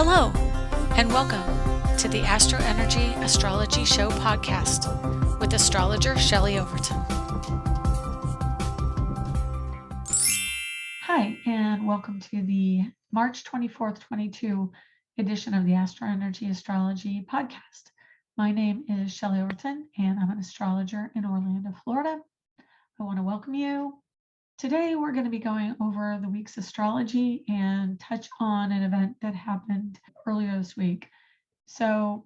Hello, and welcome to the Astrology Show podcast with astrologer Shelley Overton. Hi, and welcome to the March 24th, 22 edition of the Astrology podcast. My name is Shelley Overton, and I'm an astrologer in Orlando, Florida. I want to welcome you. Today, we're going to be going over the week's astrology and touch on an event that happened earlier this week. So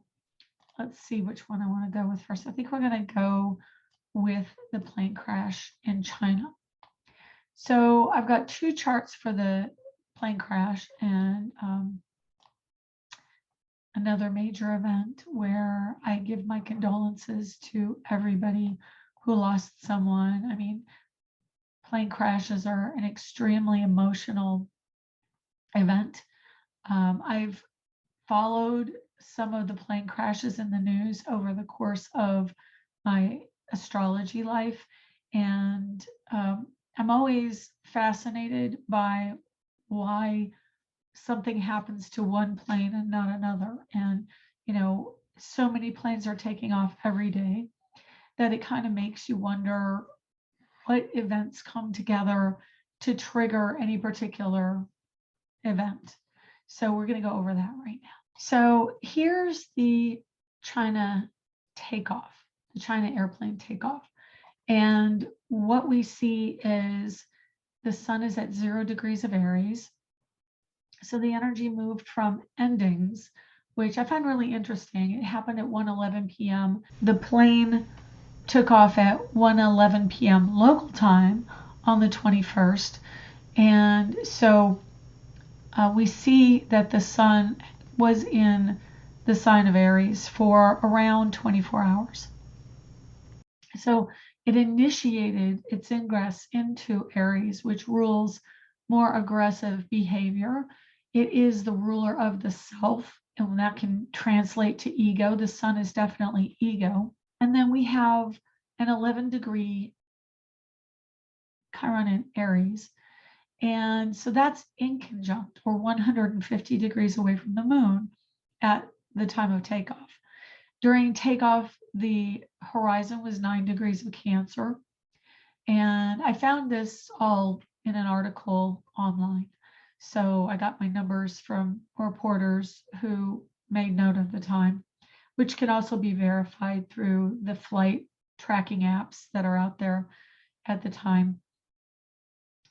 let's see which one I want to go with first. I think we're going to go with the plane crash in China. So I've got two charts for the plane crash and another major event where I give my condolences to everybody who lost someone. I mean, plane crashes are an extremely emotional event. I've followed some of the plane crashes in the news over the course of my astrology life, and I'm always fascinated by why something happens to one plane and not another. And, so many planes are taking off every day that it kind of makes you wonder what events come together to trigger any particular event. So we're going to go over that right now. So here's the China takeoff, the China airplane takeoff. And what we see is the sun is at 0 degrees of Aries. So the energy moved from endings, which I find really interesting. It happened at 1:11 p.m. The plane took off at 1:11 p.m. local time on the 21st. And so we see that the sun was in the sign of Aries for around 24 hours. So it initiated its ingress into Aries, which rules more aggressive behavior. It is the ruler of the self, and that can translate to ego. The sun is definitely ego. And then we have an 11-degree Chiron in Aries. And so that's inconjunct, or 150 degrees away from the moon at the time of takeoff. During takeoff, the horizon was 9 degrees of Cancer. And I found this all in an article online. So I got my numbers from reporters who made note of the time, which can also be verified through the flight tracking apps that are out there at the time.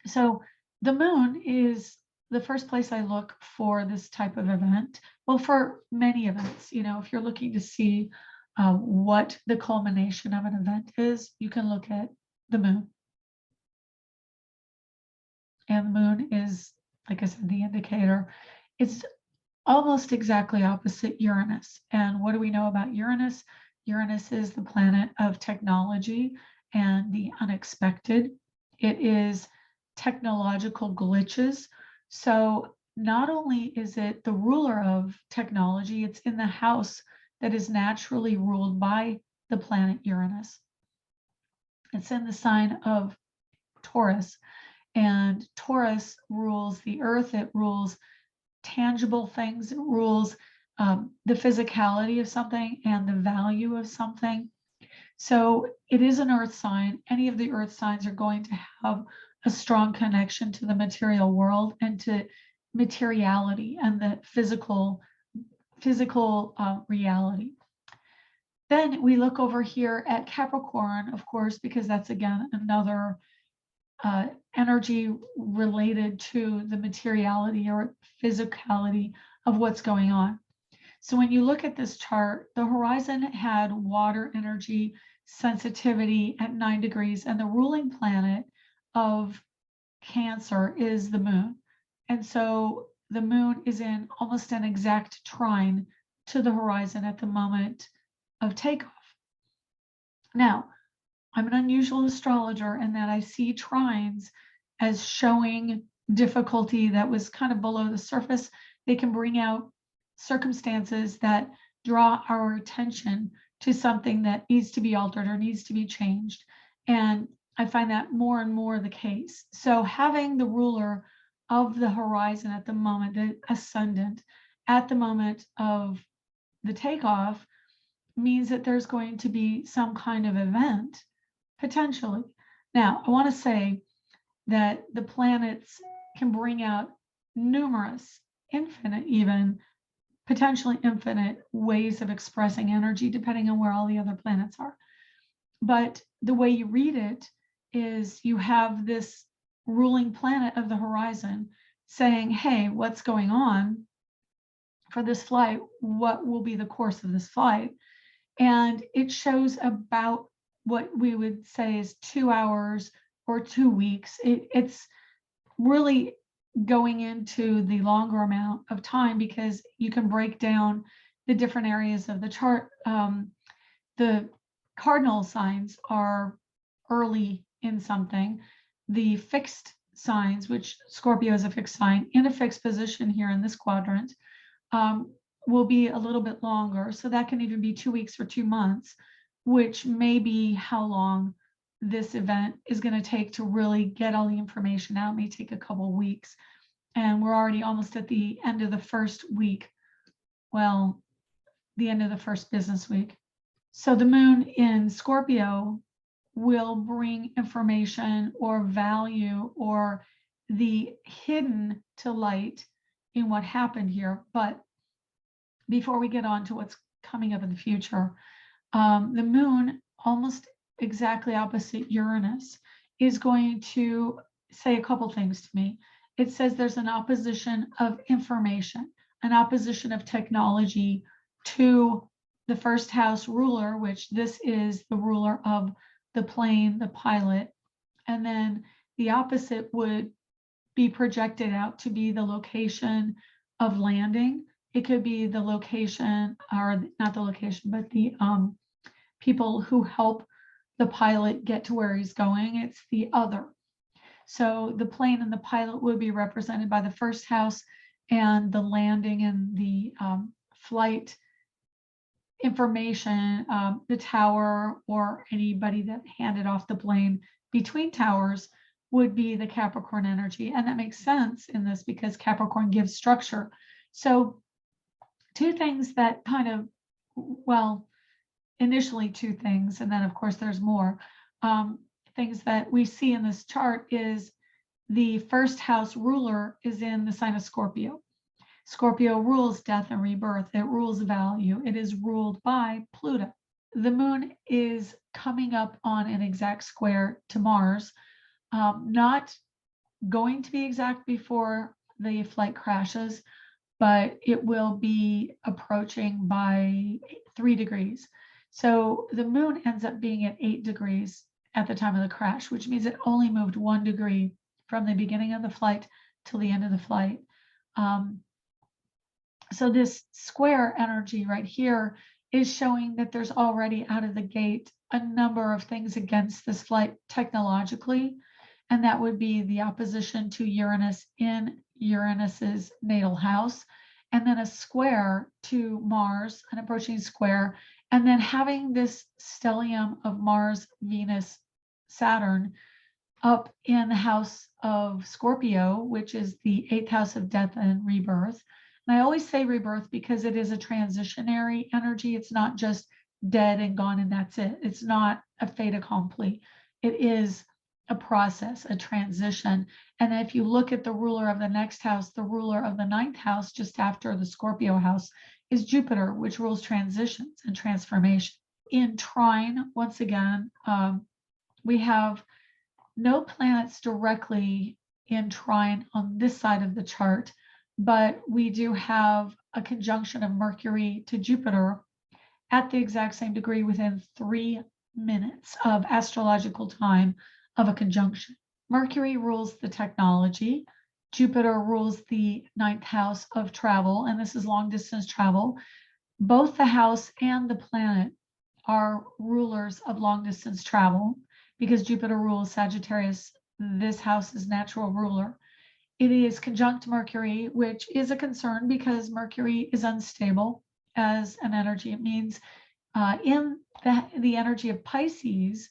So the moon is the first place I look for this type of event. Well, for many events, if you're looking to see what the culmination of an event is, you can look at the moon. And the moon is, like I said, the indicator. It's almost exactly opposite Uranus. And what do we know about Uranus? Uranus is the planet of technology and the unexpected. It is technological glitches. So not only is it the ruler of technology, it's in the house that is naturally ruled by the planet Uranus. It's in the sign of Taurus, and Taurus rules the earth. It rules tangible things. It rules the physicality of something and the value of something. So it is an earth sign. Any of the earth signs are going to have a strong connection to the material world and to materiality and the physical reality. Then we look over here at Capricorn, of course, because that's again another energy related to the materiality or physicality of what's going on. So when you look at this chart, the horizon had water energy sensitivity at 9 degrees, and the ruling planet of Cancer is the moon. And so the moon is in almost an exact trine to the horizon at the moment of takeoff. Now, I'm an unusual astrologer in that I see trines as showing difficulty that was kind of below the surface. They can bring out circumstances that draw our attention to something that needs to be altered or needs to be changed. And I find that more and more the case. So having the ruler of the horizon at the moment, the ascendant, at the moment of the takeoff means that there's going to be some kind of event, potentially. Now, I want to say that the planets can bring out numerous, infinite, even potentially infinite ways of expressing energy, depending on where all the other planets are. But the way you read it is you have this ruling planet of the horizon saying, hey, what's going on for this flight? What will be the course of this flight? And it shows about what we would say is 2 hours or 2 weeks. It's really going into the longer amount of time because you can break down the different areas of the chart. The cardinal signs are early in something. The fixed signs, which Scorpio is a fixed sign, in a fixed position here in this quadrant, will be a little bit longer. So that can even be 2 weeks or 2 months, which may be how long this event is going to take to really get all the information out. It may take a couple of weeks. And we're already almost at the end of the first week. Well, the end of the first business week. So the moon in Scorpio will bring information or value or the hidden to light in what happened here. But before we get on to what's coming up in the future, the moon, almost exactly opposite Uranus, is going to say a couple things to me. It says there's an opposition of information, an opposition of technology to the first house ruler, which this is the ruler of the plane, the pilot. And then the opposite would be projected out to be the location of landing. It could be the location, or not the location, but the people who help the pilot get to where he's going. It's the other. So the plane and the pilot would be represented by the first house, and the landing and the flight information, the tower or anybody that handed off the plane between towers would be the Capricorn energy. And that makes sense in this because Capricorn gives structure. So two things that kind of, well, initially two things, and then of course there's more things that we see in this chart is the first house ruler is in the sign of Scorpio. Scorpio rules death and rebirth. It rules value. It is ruled by Pluto. The moon is coming up on an exact square to Mars, not going to be exact before the flight crashes, but it will be approaching by 3 degrees. So the moon ends up being at 8 degrees at the time of the crash, which means it only moved 1 degree from the beginning of the flight till the end of the flight. So this square energy right here is showing that there's already out of the gate a number of things against this flight technologically, and that would be the opposition to Uranus in Uranus's natal house, and then a square to Mars, an approaching square, and then having this stellium of Mars, Venus, Saturn up in the house of Scorpio, which is the 8th house of death and rebirth. And I always say rebirth because it is a transitionary energy. It's not just dead and gone and that's it. It's not a fait accompli. It is a process, a transition. And if you look at the ruler of the next house, the ruler of the 9th house, just after the Scorpio house, is Jupiter, which rules transitions and transformation. In trine, once again, we have no planets directly in trine on this side of the chart, but we do have a conjunction of Mercury to Jupiter at the exact same degree within 3 minutes of astrological time of a conjunction. Mercury rules the technology. Jupiter rules the 9th house of travel, and this is long distance travel. Both the house and the planet are rulers of long distance travel because Jupiter rules Sagittarius. This house is natural ruler. It is conjunct Mercury, which is a concern because Mercury is unstable as an energy. It means in the energy of Pisces,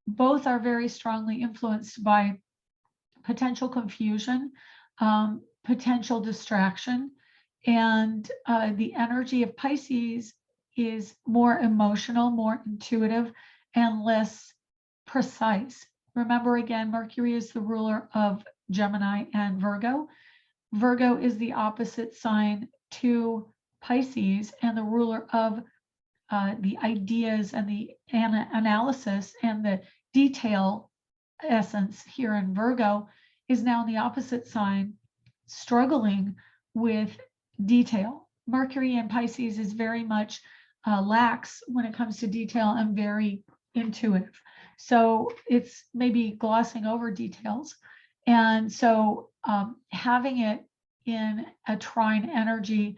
both are very strongly influenced by potential confusion, potential distraction, And the energy of Pisces is more emotional, more intuitive, and less precise. Remember, again, Mercury is the ruler of Gemini and Virgo. Virgo is the opposite sign to Pisces and the ruler of the ideas and the analysis and the detail essence here in Virgo is now in the opposite sign, struggling with detail. Mercury in Pisces is very much lax when it comes to detail and very intuitive. So it's maybe glossing over details. And so having it in a trine energy,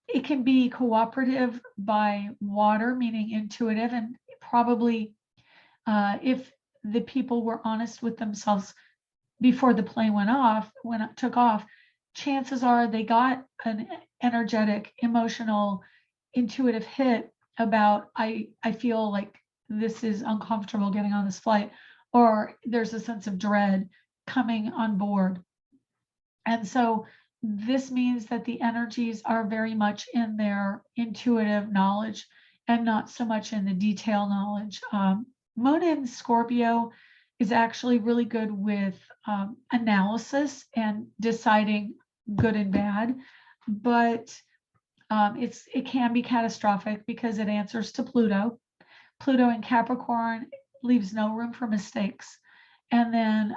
it can be cooperative by water, meaning intuitive, and probably if the people were honest with themselves before the plane when it took off, chances are they got an energetic, emotional, intuitive hit about, I feel like this is uncomfortable getting on this flight, or there's a sense of dread coming on board. And so this means that the energies are very much in their intuitive knowledge and not so much in the detail knowledge. Moon in Scorpio is actually really good with analysis and deciding good and bad, but it can be catastrophic because it answers to Pluto. Pluto in Capricorn leaves no room for mistakes. And then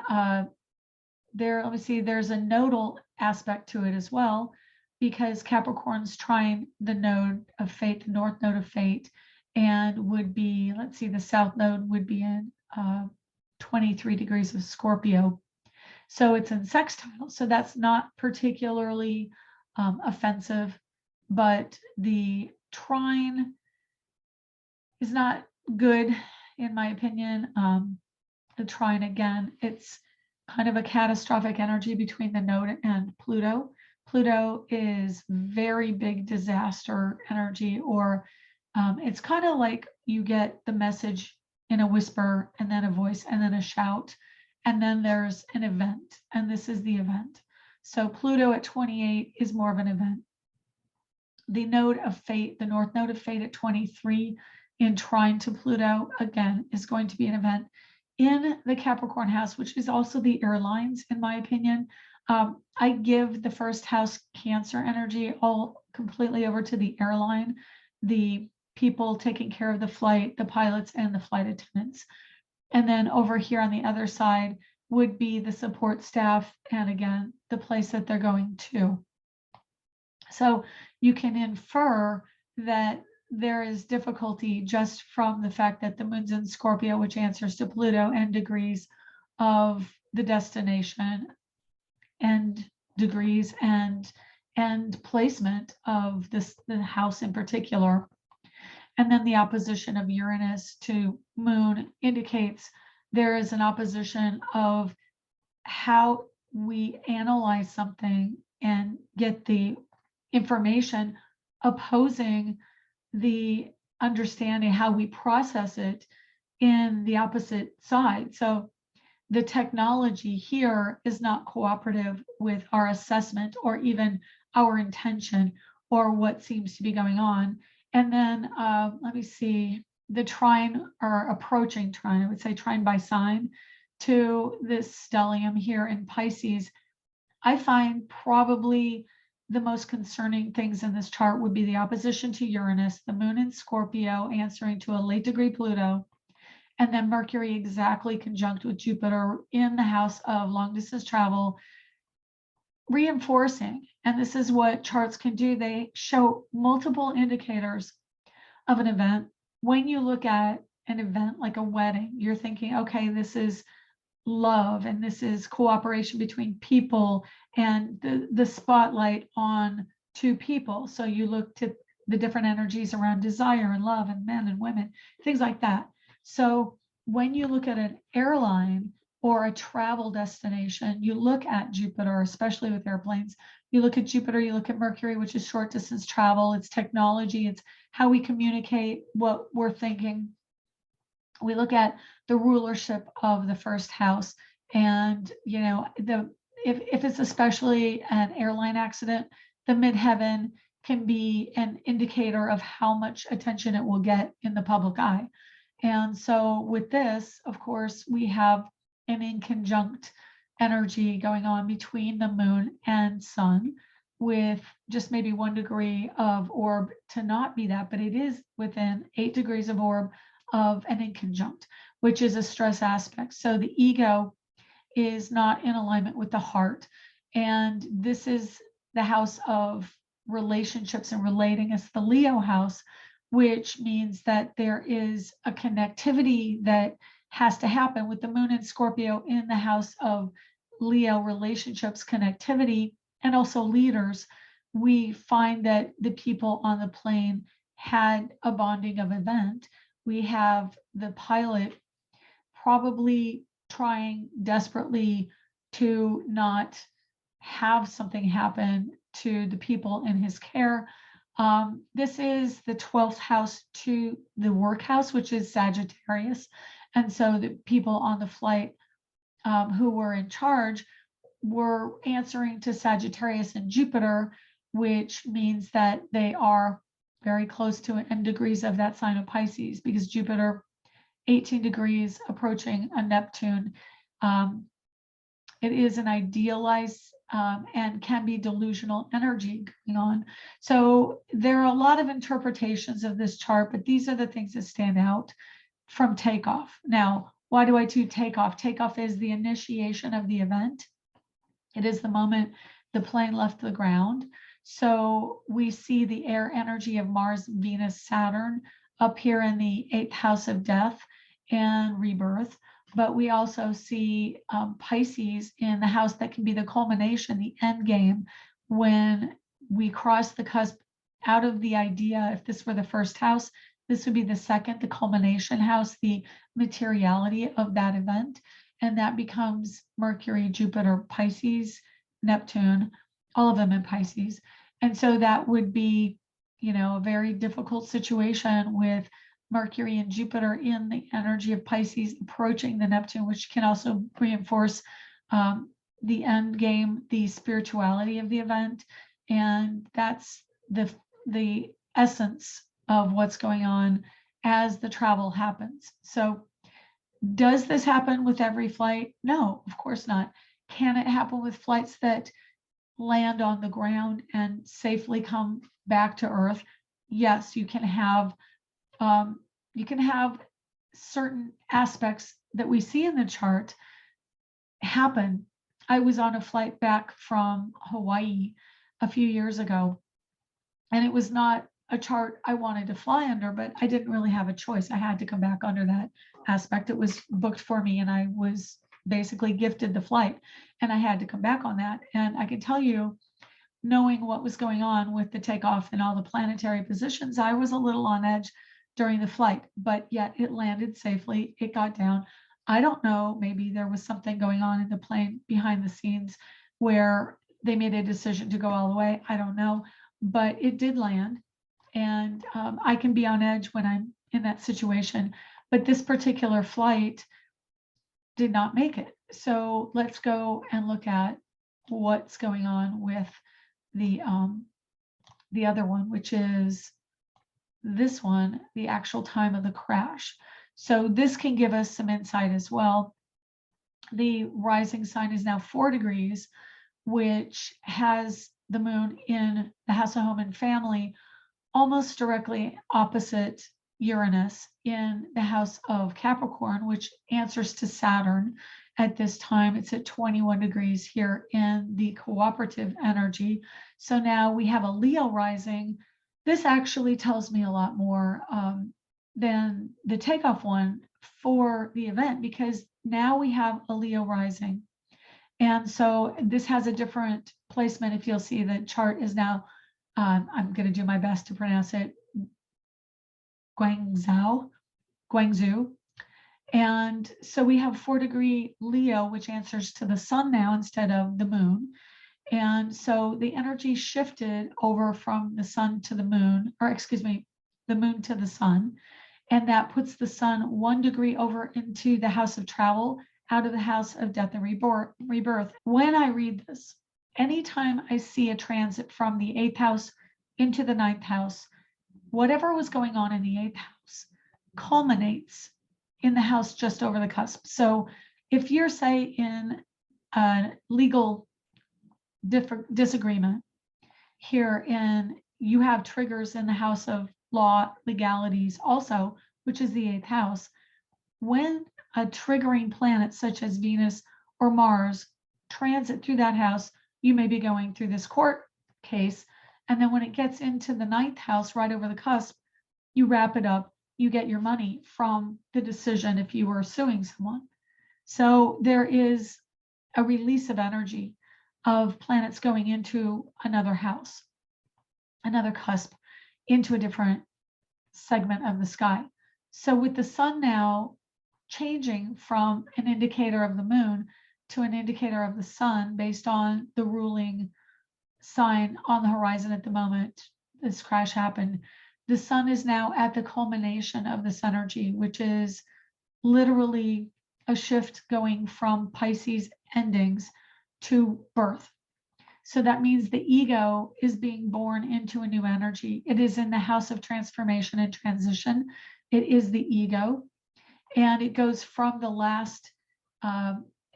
let me see, there's a nodal aspect to it as well, because Capricorn's trying the node of fate, the north node of fate, and would be, let's see, the south node would be in 23 degrees of Scorpio. So it's in sextile. So that's not particularly offensive, but the trine is not good, in my opinion. The trine, again, it's kind of a catastrophic energy between the node and Pluto. Pluto is very big disaster energy, or it's kind of like you get the message in a whisper and then a voice and then a shout, and then there's an event, and this is the event. So Pluto at 28 is more of an event. The node of fate, the north node of fate at 23 in trine to Pluto, again, is going to be an event in the Capricorn house, which is also the airlines, in my opinion. I give the first house Cancer energy all completely over to the airline, the people taking care of the flight, the pilots and the flight attendants. And then over here on the other side would be the support staff, and again, the place that they're going to. So you can infer that there is difficulty just from the fact that the moon's in Scorpio, which answers to Pluto, and degrees of the destination, and degrees and placement of the house in particular. And then the opposition of Uranus to Moon indicates there is an opposition of how we analyze something and get the information opposing the understanding how we process it in the opposite side. So the technology here is not cooperative with our assessment or even our intention or what seems to be going on. And then let me see, the trine or approaching trine, I would say trine by sign to this stellium here in Pisces. I find probably the most concerning things in this chart would be the opposition to Uranus, the moon in Scorpio answering to a late degree Pluto, and then Mercury exactly conjunct with Jupiter in the house of long distance travel, reinforcing. And this is what charts can do. They show multiple indicators of an event. When you look at an event like a wedding, you're thinking, okay, this is love and this is cooperation between people and the spotlight on two people. So you look to the different energies around desire and love and men and women, things like that. So when you look at an airline or a travel destination, you look at Jupiter, especially with airplanes. You look at Jupiter, you look at Mercury, which is short distance travel, it's technology, it's how we communicate what we're thinking. We look at the rulership of the first house, and if it's especially an airline accident, the midheaven can be an indicator of how much attention it will get in the public eye. And so with this, of course, we have an inconjunct energy going on between the moon and sun, with just maybe 1 degree of orb to not be that, but it is within 8 degrees of orb of an inconjunct, which is a stress aspect. So the ego is not in alignment with the heart. And this is the house of relationships and relating. It's the Leo house, which means that there is a connectivity that has to happen with the moon in Scorpio in the house of Leo relationships, connectivity, and also leaders. We find that the people on the plane had a bonding of event. We have the pilot probably trying desperately to not have something happen to the people in his care. This is the 12th house to the work house, which is Sagittarius. And so the people on the flight who were in charge were answering to Sagittarius and Jupiter, which means that they are very close to n degrees of that sign of Pisces, because Jupiter, 18 degrees approaching a Neptune, it is an idealized and can be delusional energy going on. So there are a lot of interpretations of this chart, but these are the things that stand out from takeoff. Now, why do I do takeoff? Takeoff is the initiation of the event. It is the moment the plane left the ground. So we see the air energy of Mars, Venus, Saturn up here in the 8th house of death and rebirth. But we also see Pisces in the house that can be the culmination, the end game, when we cross the cusp out of the idea. If this were the first house, this would be the second, the culmination house, the materiality of that event. And that becomes Mercury, Jupiter, Pisces, Neptune, all of them in Pisces. And so that would be, a very difficult situation with Mercury and Jupiter in the energy of Pisces approaching the Neptune, which can also reinforce the end game, the spirituality of the event. And that's the essence of what's going on as the travel happens. So does this happen with every flight? No, of course not. Can it happen with flights that land on the ground and safely come back to Earth? Yes, you can have certain aspects that we see in the chart happen. I was on a flight back from Hawaii a few years ago, and it was not a chart I wanted to fly under, but I didn't really have a choice. I had to come back under that aspect. It was booked for me, and I was basically gifted the flight, and I had to come back on that. And I can tell you, knowing what was going on with the takeoff and all the planetary positions, I was a little on edge during the flight, but yet it landed safely. It got down. I don't know, maybe there was something going on in the plane behind the scenes where they made a decision to go all the way. I don't know, but it did land. And I can be on edge when I'm in that situation, but this particular flight did not make it. So let's go and look at what's going on with the other one, which is this one, the actual time of the crash. So this can give us some insight as well. The rising sign is now 4 degrees, which has the moon in the house of home and family, almost directly opposite Uranus in the house of Capricorn, which answers to Saturn. At this time, it's at 21 degrees here in the cooperative energy. So now we have a Leo rising. This actually tells me a lot more than the takeoff one for the event, because now we have a Leo rising. And so this has a different placement. If you'll see, the chart is now, I'm going to do my best to pronounce it, Guangzhou. And so we have 4 degree Leo, which answers to the sun now instead of the moon. And so the energy shifted over from the sun to the moon, or excuse me, the moon to the sun. And that puts the sun 1 degree over into the house of travel, out of the house of death and rebirth. When I read this, anytime I see a transit from the 8th house into the 9th house, whatever was going on in the 8th house culminates in the house just over the cusp. So if you're, say, in a legal disagreement here, and you have triggers in the house of law, legalities also, which is the 8th house, when a triggering planet such as Venus or Mars transit through that house, you may be going through this court case. And then when it gets into the 9th house, right over the cusp, you wrap it up, you get your money from the decision if you were suing someone. So there is a release of energy of planets going into another house, another cusp, into a different segment of the sky. So with the sun now changing from an indicator of the moon to an indicator of the sun based on the ruling sign on the horizon at the moment this crash happened, the sun is now at the culmination of this energy, which is literally a shift going from Pisces endings to birth. So that means the ego is being born into a new energy. It is in the house of transformation and transition. It is the ego. And it goes from the last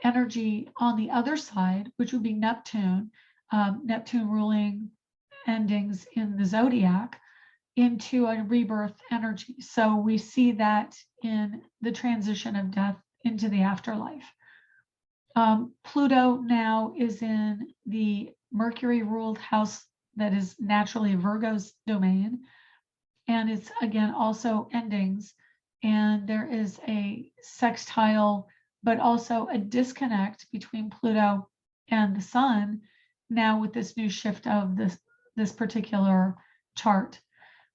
energy on the other side, which would be Neptune, Neptune ruling endings in the zodiac, into a rebirth energy. So we see that in the transition of death into the afterlife. Pluto now is in the Mercury ruled house that is naturally Virgo's domain. And it's again also endings. And there is a sextile, but also a disconnect between Pluto and the sun now with this new shift of this particular chart.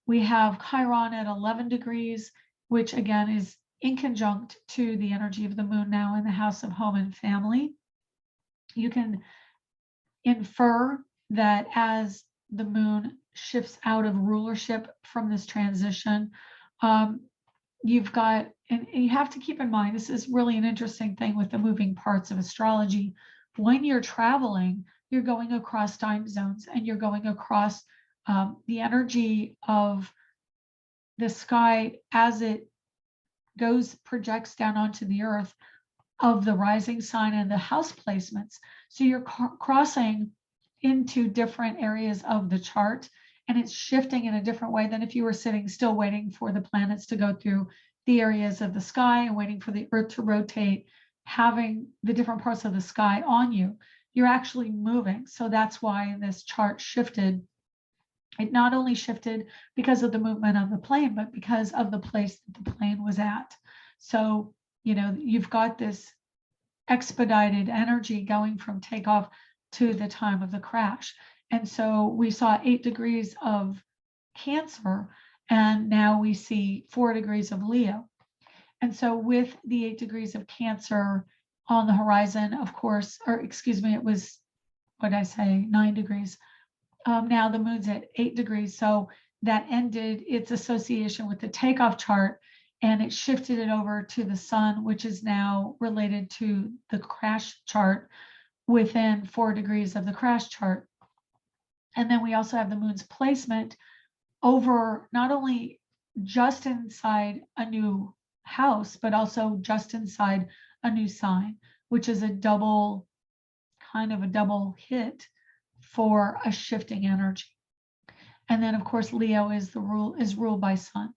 We have Chiron at 11 degrees, which again is in conjunct to the energy of the moon now in the house of home and family. You can infer that as the moon shifts out of rulership from this transition, you've got, and you have to keep in mind, this is really an interesting thing with the moving parts of astrology. When you're traveling, you're going across time zones and you're going across the energy of the sky as it projects down onto the earth of the rising sign and the house placements. So you're crossing into different areas of the chart, and it's shifting in a different way than if you were sitting still waiting for the planets to go through the areas of the sky and waiting for the earth to rotate, having the different parts of the sky on you. You're actually moving. So that's why this chart shifted. It not only shifted because of the movement of the plane, but because of the place that the plane was at. So, you know, you've got this expedited energy going from takeoff to the time of the crash. And so we saw 8 degrees of Cancer, and now we see 4 degrees of Leo. And so with the 8 degrees of Cancer on the horizon, of course, or excuse me, it was, what did I say, 9 degrees. Now the moon's at 8 degrees. So that ended its association with the takeoff chart, and it shifted it over to the sun, which is now related to the crash chart within 4 degrees of the crash chart. And then we also have the moon's placement over not only just inside a new house, but also just inside a new sign, which is a double, kind of a double hit for a shifting energy. And then of course, Leo is ruled by sun.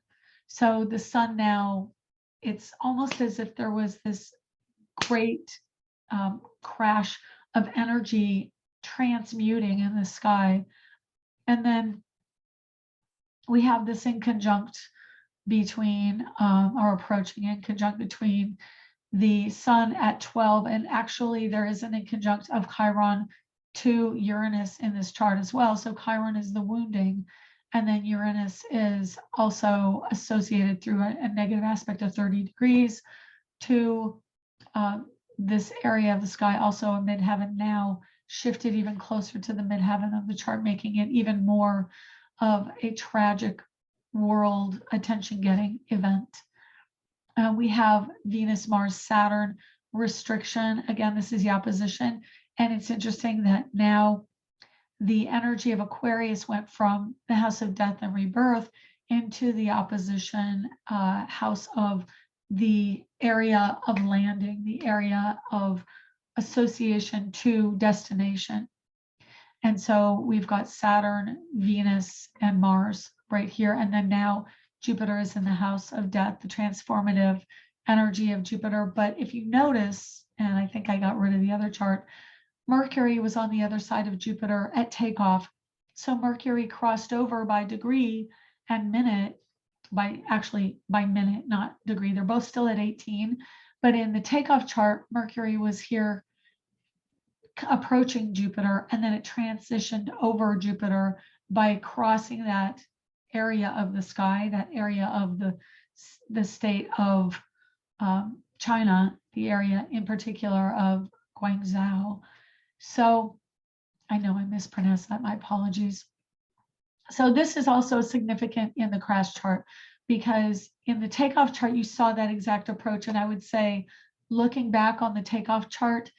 So the sun now, it's almost as if there was this great crash of energy transmuting in the sky. And then we have this in conjunct between, or approaching in conjunct between the sun at 12, and actually there is an in conjunct of Chiron to Uranus in this chart as well. So Chiron is the wounding, and then Uranus is also associated through a negative aspect of 30 degrees to this area of the sky, also a midheaven, now shifted even closer to the midheaven of the chart, making it even more of a tragic world attention-getting event. We have Venus, Mars, Saturn, restriction. Again, this is the opposition. And it's interesting that now the energy of Aquarius went from the house of death and rebirth into the opposition house of the area of landing, the area of association to destination. And so we've got Saturn, Venus, and Mars right here. And then now Jupiter is in the house of death, the transformative energy of Jupiter. But if you notice, and I think I got rid of the other chart, Mercury was on the other side of Jupiter at takeoff. So Mercury crossed over by degree and minute, by minute, not degree. They're both still at 18. But in the takeoff chart, Mercury was here approaching Jupiter, and then it transitioned over Jupiter by crossing that area of the sky, that area of the state of China, the area in particular of Guangzhou. So I know I mispronounced that, my apologies. So this is also significant in the crash chart, because in the takeoff chart, you saw that exact approach. And I would say, looking back on the takeoff chart,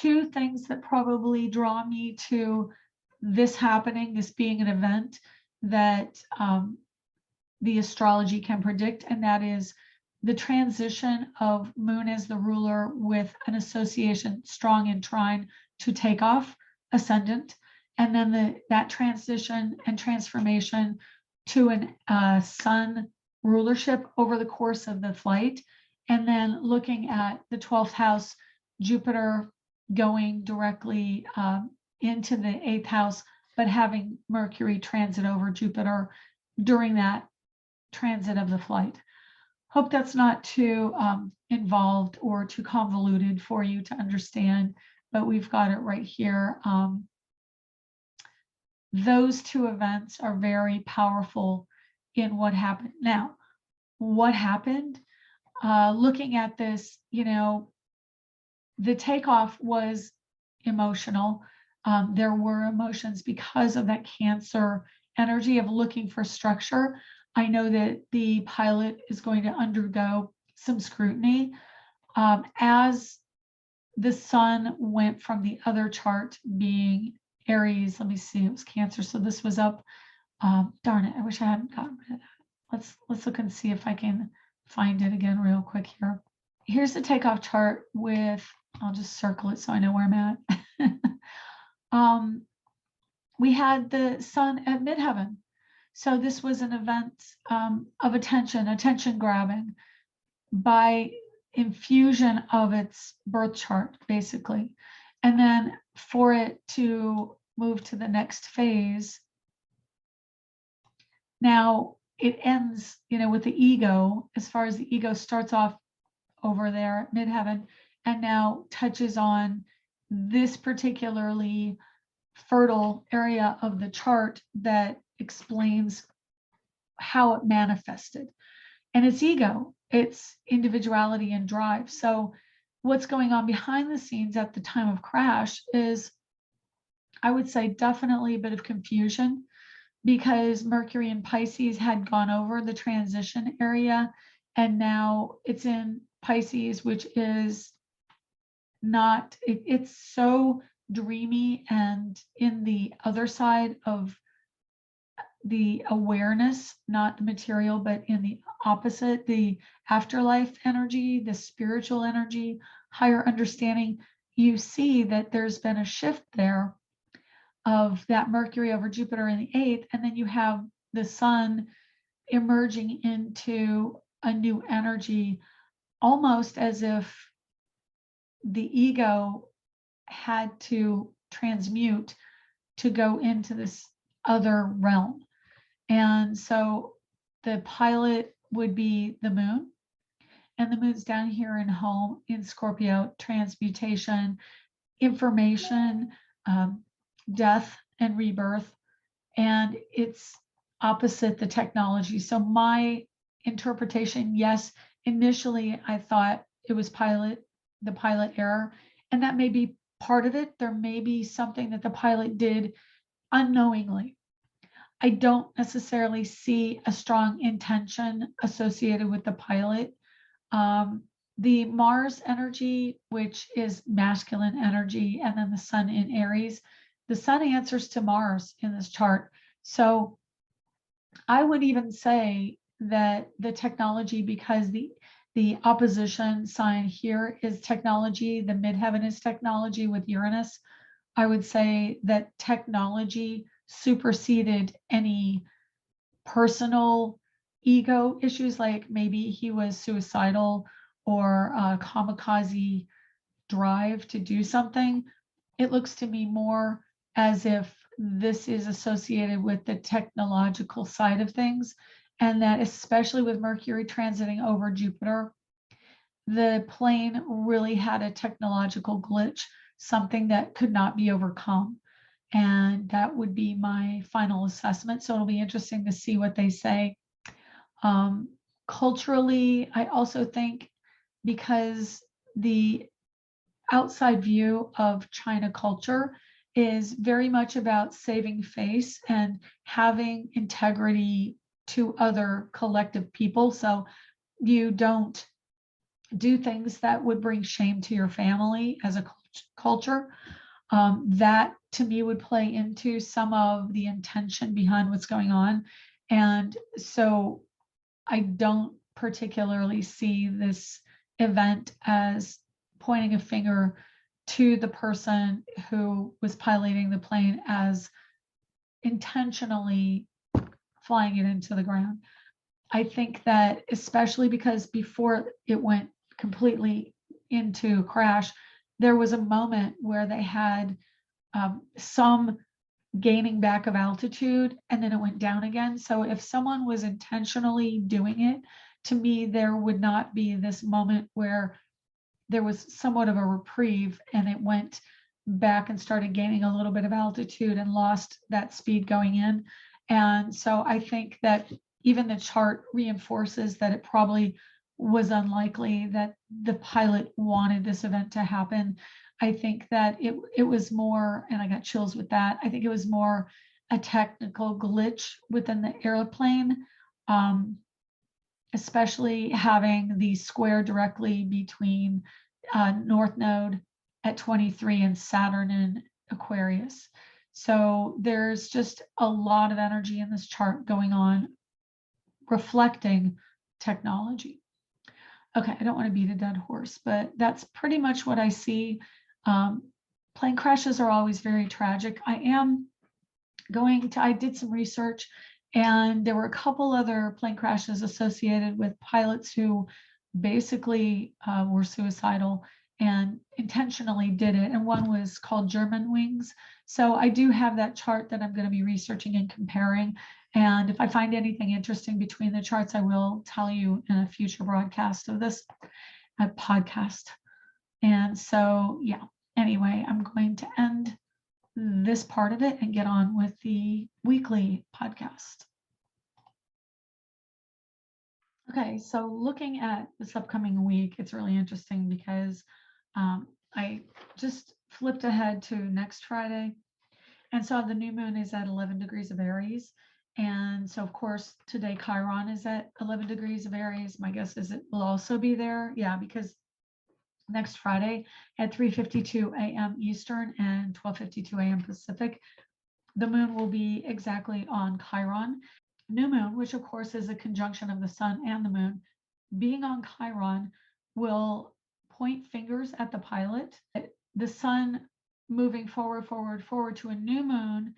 two things that probably draw me to this happening, this being an event that the astrology can predict, and that is the transition of Moon as the ruler with an association strong in trine to take off, ascendant, and then that transition and transformation to an Sun rulership over the course of the flight. And then looking at the 12th house, Jupiter going directly into the 8th house, but having Mercury transit over Jupiter during that transit of the flight. Hope that's not too involved or too convoluted for you to understand, but we've got it right here. Those two events are very powerful in what happened. Now, what happened? Looking at this, the takeoff was emotional. There were emotions because of that Cancer energy of looking for structure. I know that the pilot is going to undergo some scrutiny. As the Sun went from the other chart being Aries, let me see, it was Cancer. So this was up, darn it, I wish I hadn't gotten rid of that. Let's look and see if I can find it again real quick here. Here's the takeoff chart with, I'll just circle it so I know where I'm at. We had the Sun at midheaven. So this was an event of attention grabbing by infusion of its birth chart, basically. And then for it to move to the next phase, now it ends, with the ego, as far as the ego starts off over there at midheaven and now touches on this particularly fertile area of the chart that explains how it manifested. And it's ego, it's individuality and drive. So what's going on behind the scenes at the time of crash is, I would say, definitely a bit of confusion, because Mercury in Pisces had gone over the transition area, and now it's in Pisces, which is not, it's so dreamy and in the other side of the awareness, not the material, but in the opposite, the afterlife energy, the spiritual energy, higher understanding. You see that there's been a shift there of that Mercury over Jupiter in the 8th, and then you have the Sun emerging into a new energy, almost as if the ego had to transmute to go into this other realm. And so the pilot would be the Moon, and the Moon's down here in home in Scorpio, transmutation, information, death and rebirth, and it's opposite the technology. So my interpretation, yes, initially I thought it was the pilot error, and that may be part of it. There may be something that the pilot did unknowingly. I don't necessarily see a strong intention associated with the pilot. the Mars energy, which is masculine energy, and then the sun in Aries, the sun answers to Mars in this chart. So I would even say that the technology, because the opposition sign here is technology, the midheaven is technology with Uranus, I would say that technology superseded any personal ego issues, like maybe he was suicidal or kamikaze drive to do something. It looks to me more as if this is associated with the technological side of things, and that especially with Mercury transiting over Jupiter, the plane really had a technological glitch, something that could not be overcome. And that would be my final assessment. So it'll be interesting to see what they say. Um, Culturally, I also think because the outside view of China culture is very much about saving face and having integrity to other collective people. So you don't do things that would bring shame to your family as a culture. That to me would play into some of the intention behind what's going on. And so I don't particularly see this event as pointing a finger to the person who was piloting the plane as intentionally flying it into the ground. I think that especially because before it went completely into crash, there was a moment where they had some gaining back of altitude and then it went down again. So if someone was intentionally doing it, to me, there would not be this moment where there was somewhat of a reprieve and it went back and started gaining a little bit of altitude and lost that speed going in. And so I think that even the chart reinforces that it probably was unlikely that the pilot wanted this event to happen. I think that it was more, and I got chills with that, I think it was more a technical glitch within the airplane, especially having the square directly between North Node at 23 and Saturn in Aquarius. So there's just a lot of energy in this chart going on, reflecting technology. Okay, I don't want to beat a dead horse, but that's pretty much what I see. Plane crashes are always very tragic. I did some research, and there were a couple other plane crashes associated with pilots who basically were suicidal and intentionally did it. And one was called German Wings. So I do have that chart that I'm going to be researching and comparing. And if I find anything interesting between the charts, I will tell you in a future broadcast of this podcast. And so, yeah, anyway, I'm going to end this part of it and get on with the weekly podcast. Okay, so looking at this upcoming week, it's really interesting because I just flipped ahead to next Friday and saw the new moon is at 11 degrees of Aries. And so, of course, today Chiron is at 11 degrees of Aries. My guess is it will also be there. Yeah, because next Friday at 3:52 a.m. Eastern and 12:52 a.m. Pacific, the moon will be exactly on Chiron. New moon, which of course is a conjunction of the sun and the moon, being on Chiron will point fingers at the pilot. The sun moving forward to a new moon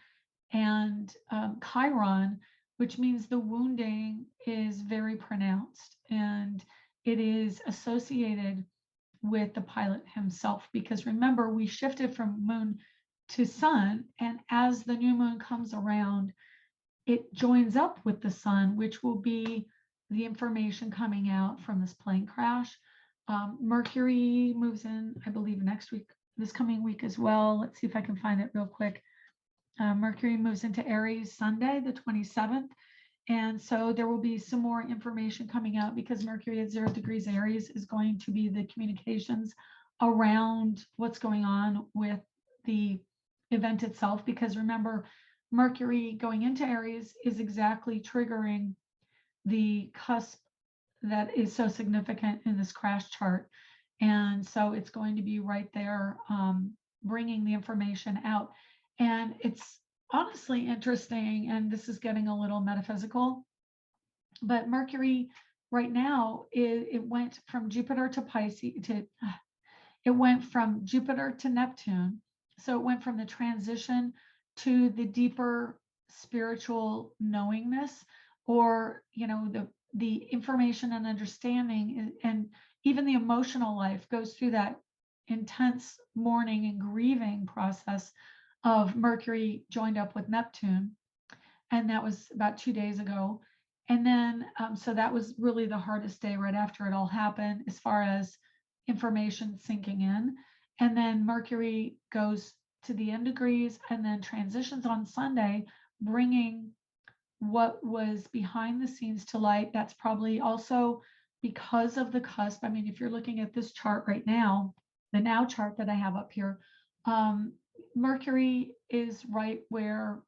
and Chiron, which means the wounding is very pronounced and it is associated with the pilot himself. Because remember, we shifted from moon to sun, and as the new moon comes around, it joins up with the sun, which will be the information coming out from this plane crash. Mercury moves in, I believe, next week, this coming week as well. Let's see if I can find it real quick. Mercury moves into Aries Sunday, the 27th. And so there will be some more information coming out because Mercury at 0 degrees Aries is going to be the communications around what's going on with the event itself. Because remember, Mercury going into Aries is exactly triggering the cusp that is so significant in this crash chart. And so it's going to be right there, bringing the information out. And it's honestly interesting, and this is getting a little metaphysical, but Mercury right now, it went from Jupiter to Pisces to, it went from Jupiter to Neptune. So it went from the transition to the deeper spiritual knowingness, or, the information and understanding, and even the emotional life goes through that intense mourning and grieving process of Mercury joined up with Neptune. And that was about 2 days ago. And then, so that was really the hardest day right after it all happened, as far as information sinking in. And then Mercury goes to the end degrees and then transitions on Sunday, bringing what was behind the scenes to light. That's probably also because of the cusp. I mean, if you're looking at this chart right now, the now chart that I have up here, Mercury is right where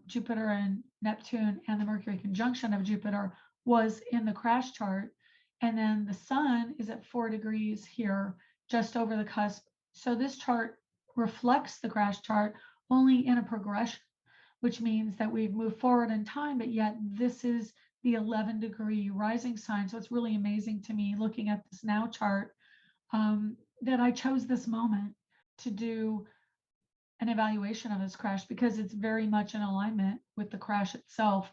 Jupiter and Neptune and the Mercury conjunction of Jupiter was in the crash chart. And then the sun is at 4 degrees here, just over the cusp. So this chart reflects the crash chart only in a progression, which means that we've moved forward in time, but yet this is the 11-degree rising sign. So it's really amazing to me, looking at this now chart, that I chose this moment to do an evaluation of this crash, because it's very much in alignment with the crash itself,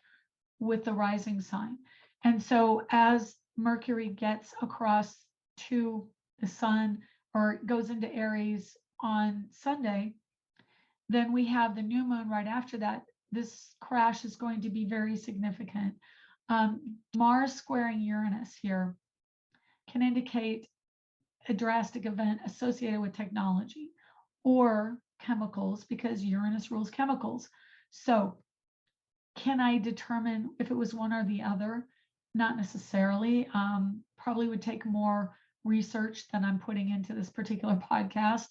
with the rising sign. And so as Mercury gets across to the sun, or goes into Aries on Sunday, then we have the new moon right after that. This crash is going to be very significant. Mars squaring Uranus here can indicate a drastic event associated with technology or chemicals, because Uranus rules chemicals. So can I determine if it was one or the other? Not necessarily. Probably would take more research than I'm putting into this particular podcast.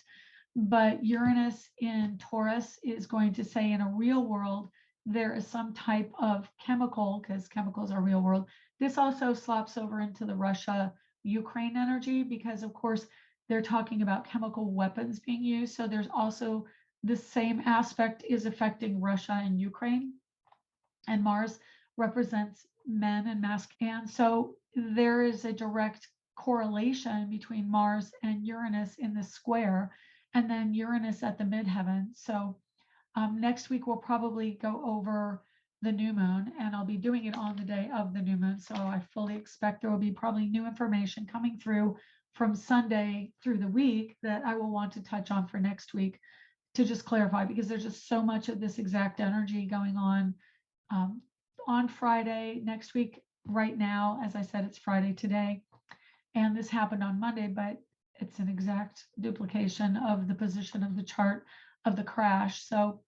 But Uranus in Taurus is going to say, in a real world, there is some type of chemical, because chemicals are real world. This also slops over into the Russia-Ukraine energy, because of course they're talking about chemical weapons being used. So there's also the same aspect is affecting Russia and Ukraine. And Mars represents men and masculine. And so there is a direct correlation between Mars and Uranus in the square, and then Uranus at the midheaven. So next week we'll probably go over the new moon, and I'll be doing it on the day of the new moon. So I fully expect there will be probably new information coming through from Sunday through the week that I will want to touch on for next week, to just clarify, because there's just so much of this exact energy going on Friday next week. Right now, as I said, it's Friday today, and this happened on Monday, but it's an exact duplication of the position of the chart of the crash. So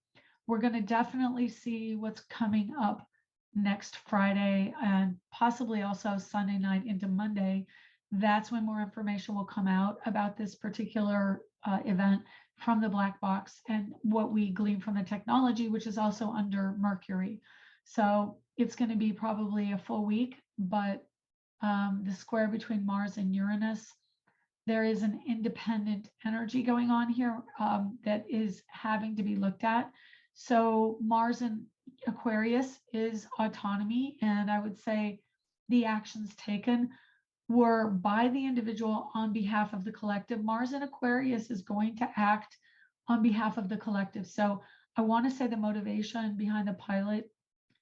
we're going to definitely see what's coming up next Friday, and possibly also Sunday night into Monday. That's when more information will come out about this particular event from the black box, and what we glean from the technology, which is also under Mercury. So it's going to be probably a full week, but the square between Mars and Uranus, there is an independent energy going on here that is having to be looked at. So Mars in Aquarius is autonomy, and I would say the actions taken were by the individual on behalf of the collective. Mars in Aquarius is going to act on behalf of the collective. So I want to say the motivation behind the pilot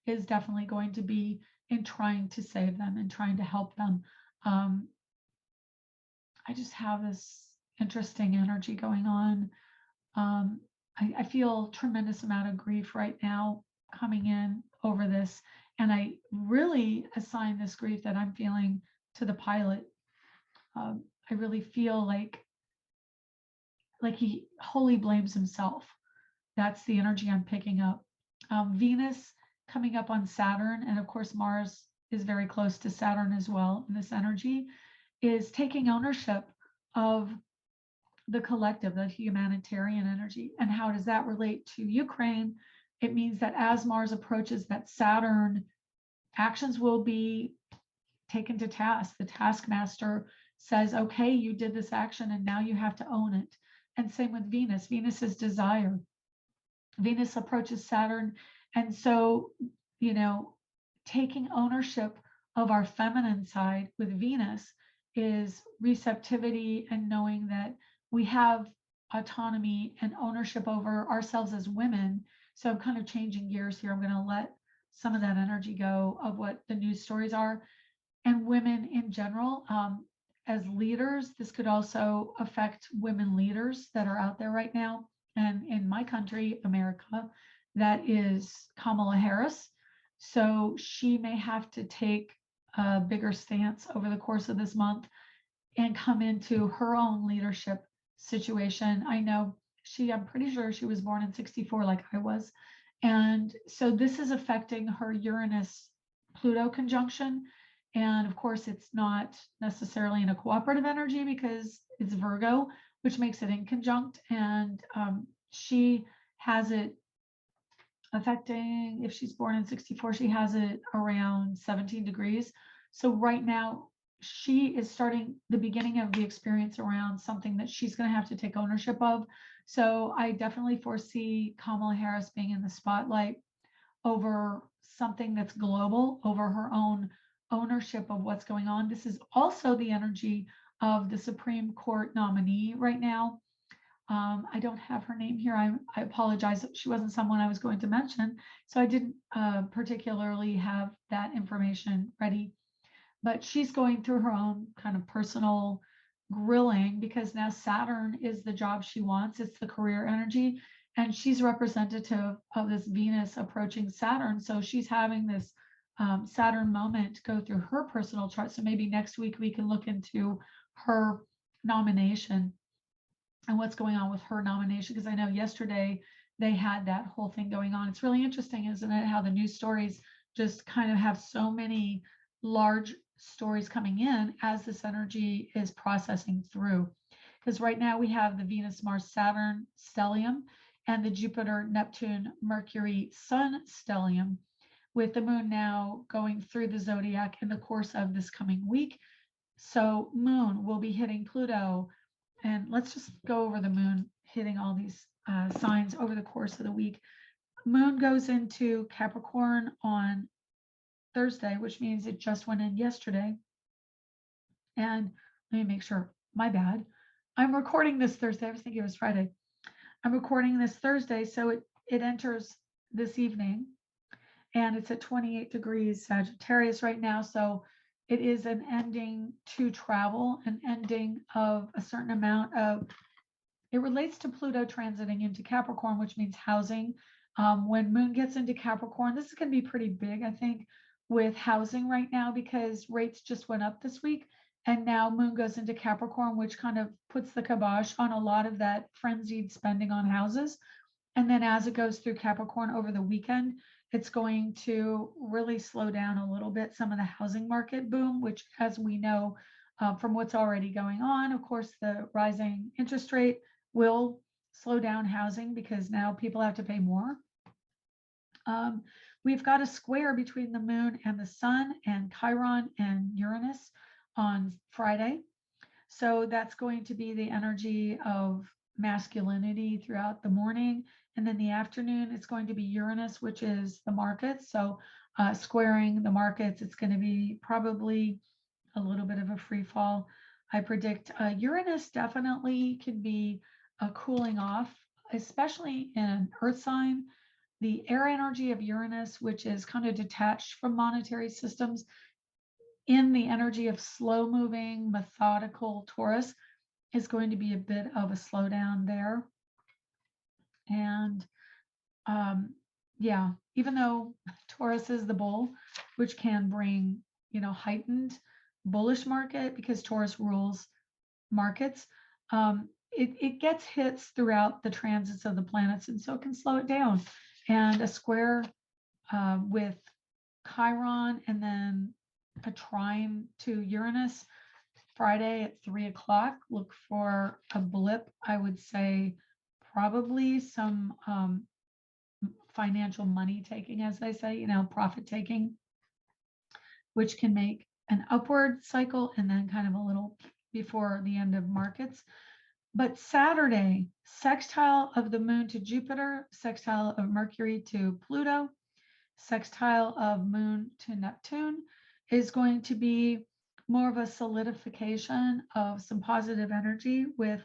is definitely going to be in trying to save them and trying to help them. I just have this interesting energy going on. I feel tremendous amount of grief right now coming in over this, and I really assign this grief that I'm feeling to the pilot. I really feel like he wholly blames himself. That's the energy I'm picking up. Venus coming up on Saturn, and of course Mars is very close to Saturn as well. And this energy is taking ownership of the collective, the humanitarian energy. And how does that relate to Ukraine? It means that as Mars approaches that Saturn, actions will be taken to task. The taskmaster says, okay, you did this action and now you have to own it. And same with Venus. Venus is desire. Venus approaches Saturn. And so, you know, taking ownership of our feminine side with Venus is receptivity and knowing that we have autonomy and ownership over ourselves as women. So I'm kind of changing gears here. I'm going to let some of that energy go of what the news stories are. And women in general, as leaders, this could also affect women leaders that are out there right now. And in my country, America, that is Kamala Harris. So she may have to take a bigger stance over the course of this month and come into her own leadership situation. I know I'm pretty sure she was born in 64 like I was. And so this is affecting her Uranus Pluto conjunction. And of course, it's not necessarily in a cooperative energy because it's Virgo, which makes it inconjunct. And she has it affecting, if she's born in 64, she has it around 17 degrees. So right now, she is starting the beginning of the experience around something that she's going to have to take ownership of. So I definitely foresee Kamala Harris being in the spotlight over something that's global, over her own ownership of what's going on. This is also the energy of the Supreme Court nominee right now. I don't have her name here. I apologize. She wasn't someone I was going to mention, so I didn't particularly have that information ready. But she's going through her own kind of personal grilling because now Saturn is the job she wants. It's the career energy. And she's representative of this Venus approaching Saturn. So she's having this Saturn moment go through her personal chart. So maybe next week we can look into her nomination and what's going on with her nomination. Because I know yesterday they had that whole thing going on. It's really interesting, isn't it? How the news stories just kind of have so many large stories coming in as this energy is processing through. Because right now we have the Venus, Mars, Saturn stellium and the Jupiter, Neptune, Mercury, Sun stellium, with the moon now going through the zodiac in the course of this coming week. So moon will be hitting Pluto. And let's just go over the moon hitting all these signs over the course of the week. Moon goes into Capricorn on Thursday, which means it just went in yesterday. And let me make sure, my bad. I'm recording this Thursday. I was thinking it was Friday. I'm recording this Thursday, so it enters this evening, and it's at 28 degrees Sagittarius right now. So it is an ending to travel, an ending of a certain amount of, it relates to Pluto transiting into Capricorn, which means housing. When Moon gets into Capricorn, this is going to be pretty big, I think, with housing right now because rates just went up this week. And now Moon goes into Capricorn, which kind of puts the kibosh on a lot of that frenzied spending on houses. And then as it goes through Capricorn over the weekend, it's going to really slow down a little bit some of the housing market boom, which, as we know from what's already going on, of course, the rising interest rate will slow down housing because now people have to pay more. We've got a square between the moon and the sun and Chiron and Uranus on Friday. So that's going to be the energy of masculinity throughout the morning. And then the afternoon, it's going to be Uranus, which is the markets. So squaring the markets, it's going to be probably a little bit of a free fall. I predict Uranus definitely can be a cooling off, especially in Earth sign. The air energy of Uranus, which is kind of detached from monetary systems, in the energy of slow moving, methodical Taurus, is going to be a bit of a slowdown there. And yeah, even though Taurus is the bull, which can bring, heightened bullish market because Taurus rules markets, it gets hits throughout the transits of the planets, and so it can slow it down. And a square with Chiron and then a trine to Uranus Friday at 3:00. Look for a blip. I would say probably some financial money taking, as they say, profit taking, which can make an upward cycle and then kind of a little before the end of markets. But Saturday, sextile of the moon to Jupiter, sextile of Mercury to Pluto, sextile of moon to Neptune is going to be more of a solidification of some positive energy with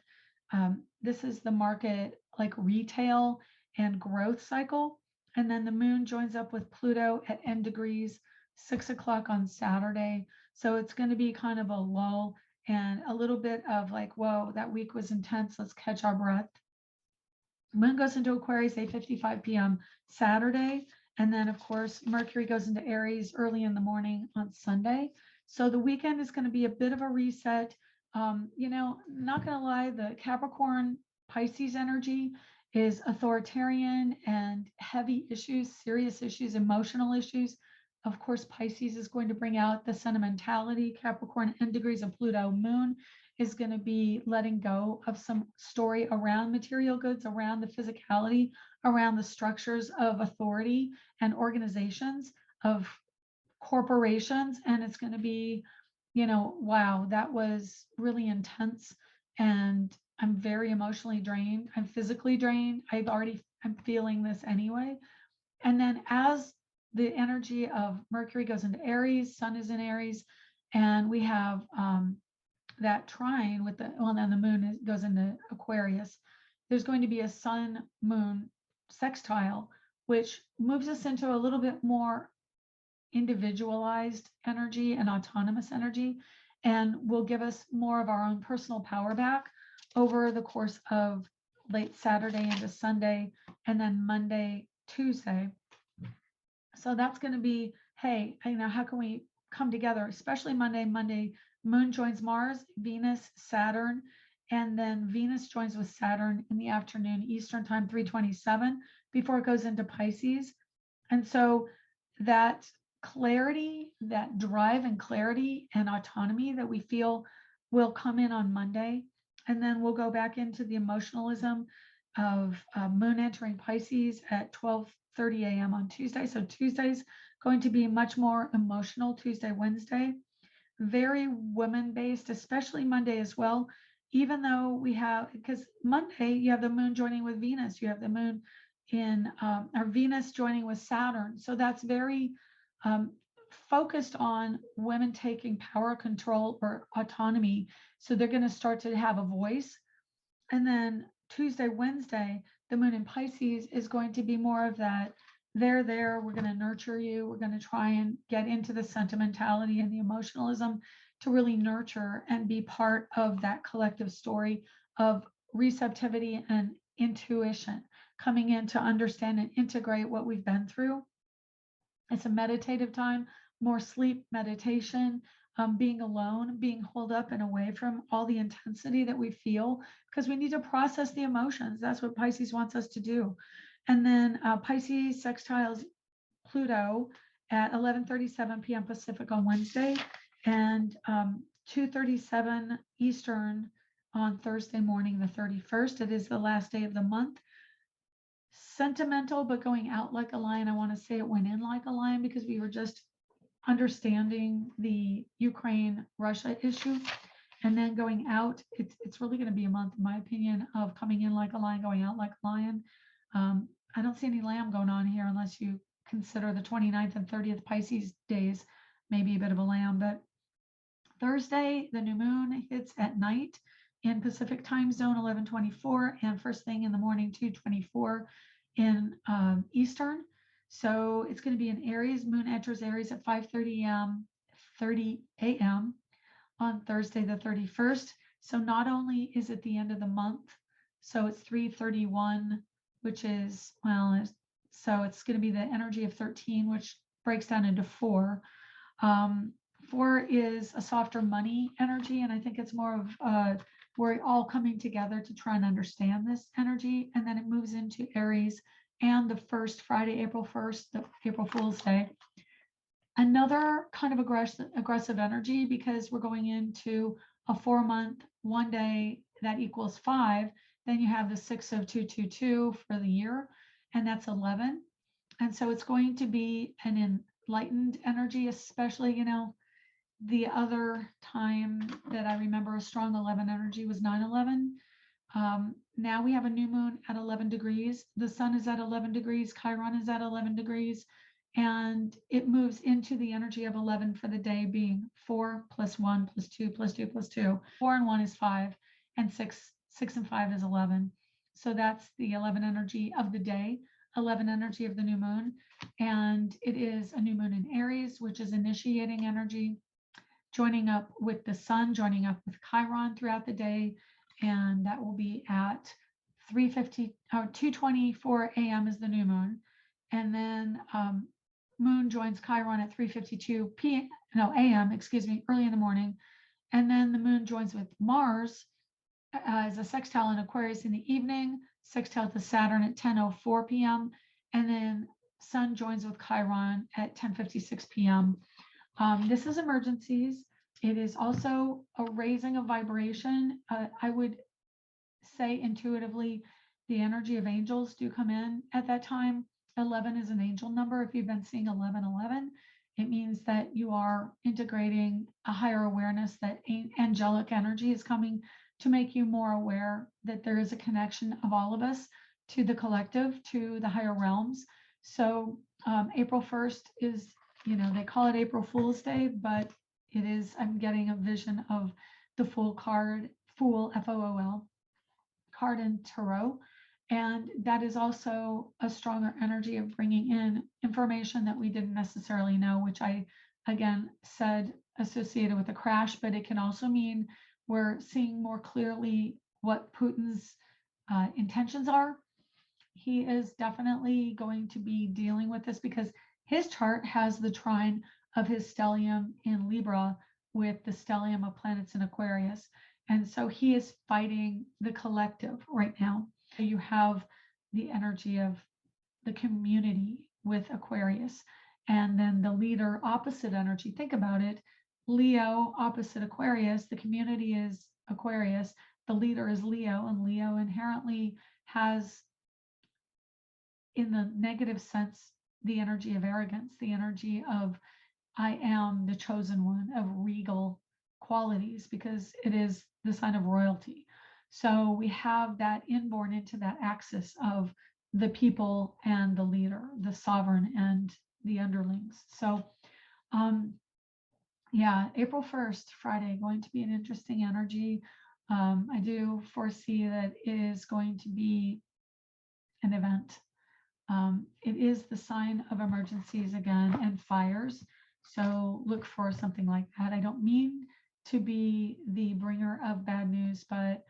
this is the market like retail and growth cycle. And then the moon joins up with Pluto at end degrees, 6 o'clock on Saturday. So it's going to be kind of a lull and a little bit of like, whoa, that week was intense. Let's catch our breath. Moon goes into Aquarius 8:55 p.m. Saturday. And then, of course, Mercury goes into Aries early in the morning on Sunday. So the weekend is going to be a bit of a reset. Not going to lie, the Capricorn Pisces energy is authoritarian and heavy issues, serious issues, emotional issues. Of course, Pisces is going to bring out the sentimentality. Capricorn end degrees of Pluto moon is going to be letting go of some story around material goods, around the physicality, around the structures of authority and organizations of corporations. And it's going to be, wow, that was really intense. And I'm very emotionally drained. I'm physically drained. I'm feeling this anyway. And then as the energy of Mercury goes into Aries, Sun is in Aries, and we have that trine with then the moon goes into Aquarius. There's going to be a sun moon sextile, which moves us into a little bit more individualized energy and autonomous energy, and will give us more of our own personal power back over the course of late Saturday into Sunday, and then Monday, Tuesday. So that's going to be, hey, how can we come together, especially Monday? Moon joins Mars, Venus, Saturn, and then Venus joins with Saturn in the afternoon, Eastern time, 3:27, before it goes into Pisces. And so that clarity, that drive and clarity and autonomy that we feel will come in on Monday. And then we'll go back into the emotionalism of moon entering Pisces at 12:30 a.m. on Tuesday. So Tuesday's going to be much more emotional, Tuesday, Wednesday, very women-based, especially Monday as well. Even though because Monday you have the moon joining with Venus, you have the moon or Venus joining with Saturn. So that's very focused on women taking power, control, or autonomy. So they're going to start to have a voice. And then Tuesday, Wednesday, the moon in Pisces is going to be more of that. We're going to nurture you. We're going to try and get into the sentimentality and the emotionalism to really nurture and be part of that collective story of receptivity and intuition, coming in to understand and integrate what we've been through. It's a meditative time, more sleep, meditation, being alone, being holed up and away from all the intensity that we feel, because we need to process the emotions. That's what Pisces wants us to do. And then Pisces sextiles Pluto at 11:37 p.m. Pacific on Wednesday, and 2:37 Eastern on Thursday morning, the 31st. It is the last day of the month. Sentimental, but going out like a lion. I want to say it went in like a lion because we were just understanding the Ukraine-Russia issue, and then going out. It's really going to be a month, in my opinion, of coming in like a lion, going out like a lion. I don't see any lamb going on here unless you consider the 29th and 30th Pisces days, maybe a bit of a lamb. But Thursday, the new moon hits at night in Pacific time zone, 11:24, and first thing in the morning, 2:24 in Eastern. So it's going to be in Aries. Moon enters Aries at 5:30 a.m. on Thursday, the 31st. So not only is it the end of the month, so it's 3:31, which is, so it's going to be the energy of 13, which breaks down into 4. 4 is a softer money energy, and I think it's more of we're all coming together to try and understand this energy, and then it moves into Aries and the first Friday, April 1st, the April Fool's Day. Another kind of aggressive energy, because we're going into a 4-month, 1 day that equals 5. Then you have the 6 of 222 for the year, and that's 11. And so it's going to be an enlightened energy, especially, The other time that I remember a strong 11 energy was 9/11. Now we have a new moon at 11 degrees. The sun is at 11 degrees. Chiron is at 11 degrees. And it moves into the energy of 11 for the day, being 4 plus 1 plus 2 plus 2 plus 2. 4 and 1 is 5, and 6 and 5 is 11. So that's the 11 energy of the day, 11 energy of the new moon. And it is a new moon in Aries, which is initiating energy, joining up with the sun, joining up with Chiron throughout the day. And that will be at 3:50 or 2:24 a.m. is the new moon. And then moon joins Chiron at 3:52 a.m., early in the morning. And then the moon joins with Mars as a sextile in Aquarius in the evening, sextile to Saturn at 10:04 p.m. And then sun joins with Chiron at 10:56 p.m. This is emergencies. It is also a raising of vibration. I would say intuitively, the energy of angels do come in at that time. 11 is an angel number. If you've been seeing 1111, it means that you are integrating a higher awareness that angelic energy is coming to make you more aware that there is a connection of all of us to the collective, to the higher realms. So April 1st is, they call it April Fool's Day, but it is, I'm getting a vision of the Fool card, Fool, F-O-O-L, card in Tarot. And that is also a stronger energy of bringing in information that we didn't necessarily know, which I, again, said associated with the crash, but it can also mean we're seeing more clearly what Putin's intentions are. He is definitely going to be dealing with this because his chart has the trine of his stellium in Libra with the stellium of planets in Aquarius. And so he is fighting the collective right now. You have the energy of the community with Aquarius, and then the leader opposite energy. Think about it. Leo opposite Aquarius, the community is Aquarius, the leader is Leo, and Leo inherently has, in the negative sense, the energy of arrogance, the energy of I am the chosen one, of regal qualities, because it is the sign of royalty. So we have that inborn into that axis of the people and the leader, the sovereign and the underlings. So yeah, April 1st, Friday, going to be an interesting energy. I do foresee that it is going to be an event. It is the sign of emergencies again and fires. So look for something like that. I don't mean to be the bringer of bad news, but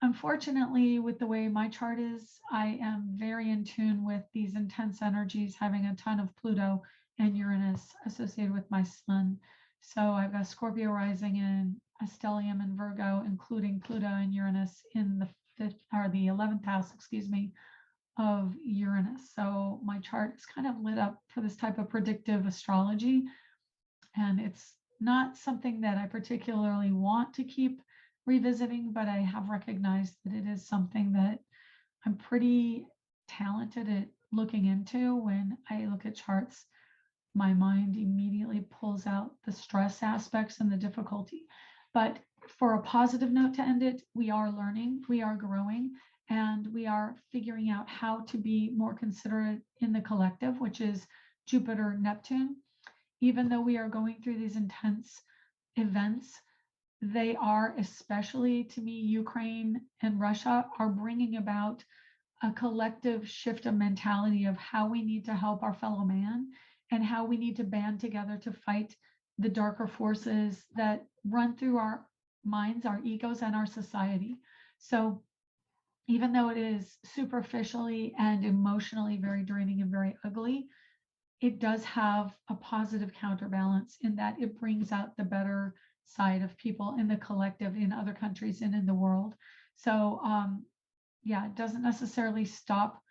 unfortunately, with the way my chart is, I am very in tune with these intense energies, having a ton of Pluto and Uranus associated with my sun. So I've got Scorpio rising in a stellium in Virgo, including Pluto and Uranus in the 11th house, of Uranus. So my chart is kind of lit up for this type of predictive astrology. And it's not something that I particularly want to keep revisiting, but I have recognized that it is something that I'm pretty talented at looking into. When I look at charts, my mind immediately pulls out the stress aspects and the difficulty. But for a positive note to end it, we are learning, we are growing, and we are figuring out how to be more considerate in the collective, which is Jupiter, Neptune. Even though we are going through these intense events, they are, especially to me, Ukraine and Russia, are bringing about a collective shift of mentality of how we need to help our fellow man and how we need to band together to fight the darker forces that run through our minds, our egos, and our society. So even though it is superficially and emotionally very draining and very ugly, it does have a positive counterbalance in that it brings out the better side of people in the collective, in other countries and in the world. So yeah, it doesn't necessarily stop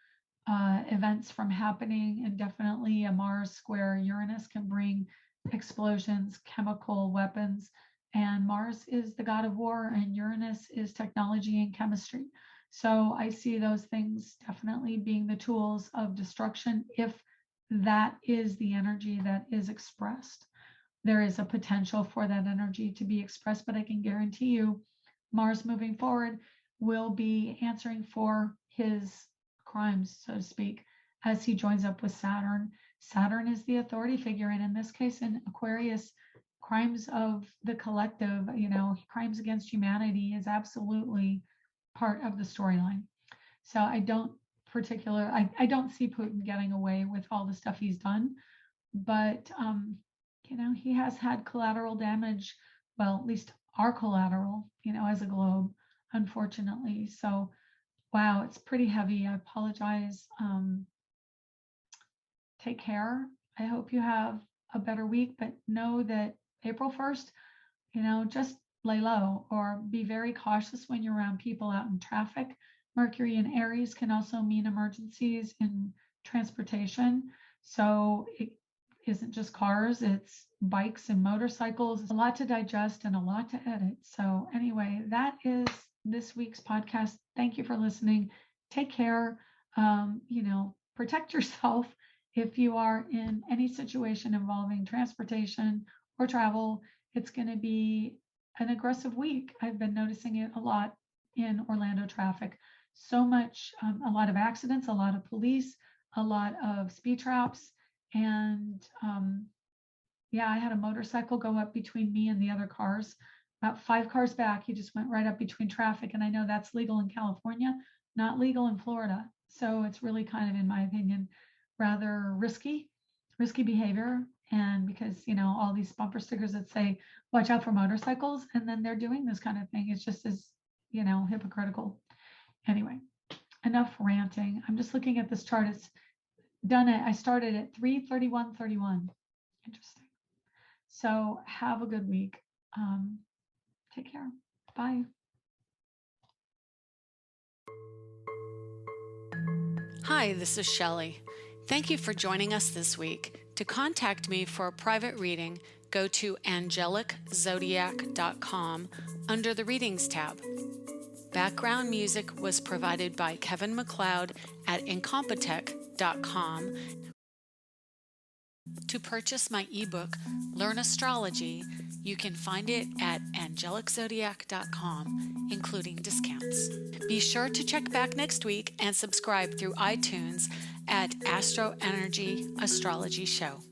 events from happening, and definitely a Mars square Uranus can bring explosions, chemical weapons, and Mars is the god of war and Uranus is technology and chemistry. So I see those things definitely being the tools of destruction if that is the energy that is expressed. there is a potential for that energy to be expressed, but I can guarantee you Mars moving forward will be answering for his crimes, so to speak, as he joins up with Saturn. Saturn is the authority figure, and in this case, in Aquarius, crimes of the collective, crimes against humanity is absolutely part of the storyline. So I don't see Putin getting away with all the stuff he's done, but he has had collateral damage. Well, at least our collateral, as a globe, unfortunately. So, wow, it's pretty heavy. I apologize. Take care. I hope you have a better week, but know that April 1st, just lay low or be very cautious when you're around people out in traffic. Mercury in Aries can also mean emergencies in transportation. So it isn't just cars, it's bikes and motorcycles. A lot to digest and a lot to edit. So anyway, that is this week's podcast. Thank you for listening. Take care. Protect yourself if you are in any situation involving transportation or travel. It's going to be an aggressive week. I've been noticing it a lot in Orlando traffic. So much, a lot of accidents, a lot of police, a lot of speed traps. And I had a motorcycle go up between me and the other cars. About 5 cars back, he just went right up between traffic. And I know that's legal in California, not legal in Florida. So it's really kind of, in my opinion, rather risky behavior. And because, all these bumper stickers that say, watch out for motorcycles, and then they're doing this kind of thing. It's just as, hypocritical. Anyway, enough ranting. I'm just looking at this chart. It's done it. I started at 3:31:31. Interesting. So have a good week. Take care. Bye. Hi, this is Shelley. Thank you for joining us this week. To contact me for a private reading, go to angeliczodiac.com under the Readings tab. Background music was provided by Kevin MacLeod at incompetech.com. To purchase my ebook, Learn Astrology, you can find it at angeliczodiac.com, including discounts. Be sure to check back next week and subscribe through iTunes at Astro Energy Astrology Show.